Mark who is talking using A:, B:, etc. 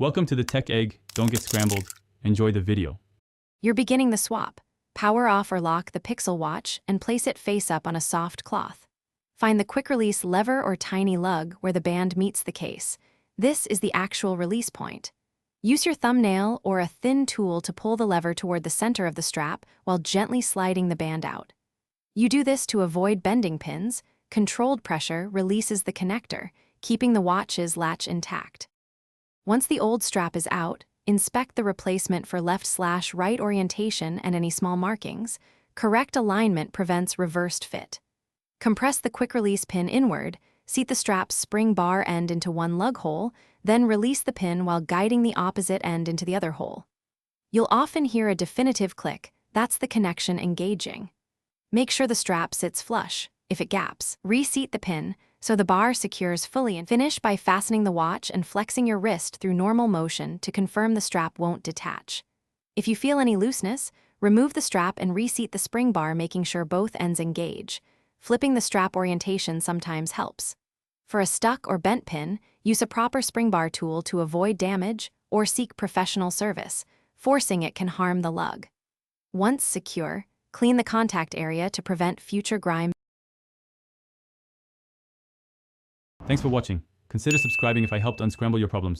A: Welcome to the Tech Egg. Don't get scrambled. Enjoy the video.
B: You're beginning the swap. Power off or lock the Pixel Watch and place it face up on a soft cloth. Find the quick-release lever or tiny lug where the band meets the case. This is the actual release point. Use your thumbnail or a thin tool to pull the lever toward the center of the strap while gently sliding the band out. You do this to avoid bending pins. Controlled pressure releases the connector, keeping the watch's latch intact. Once the old strap is out, inspect the replacement for left/right orientation and any small markings. Correct alignment prevents reversed fit. Compress the quick-release pin inward, seat the strap's spring bar end into one lug hole, then release the pin while guiding the opposite end into the other hole. You'll often hear a definitive click. That's the connection engaging. Make sure the strap sits flush. If it gaps, reseat the pin so the bar secures fully, and finish by fastening the watch and flexing your wrist through normal motion to confirm the strap won't detach. If you feel any looseness, remove the strap and reseat the spring bar, making sure both ends engage. Flipping the strap orientation sometimes helps. For a stuck or bent pin, use a proper spring bar tool to avoid damage or seek professional service. Forcing it can harm the lug. Once secure, clean the contact area to prevent future grime.
A: Thanks for watching. Consider subscribing if I helped unscramble your problems.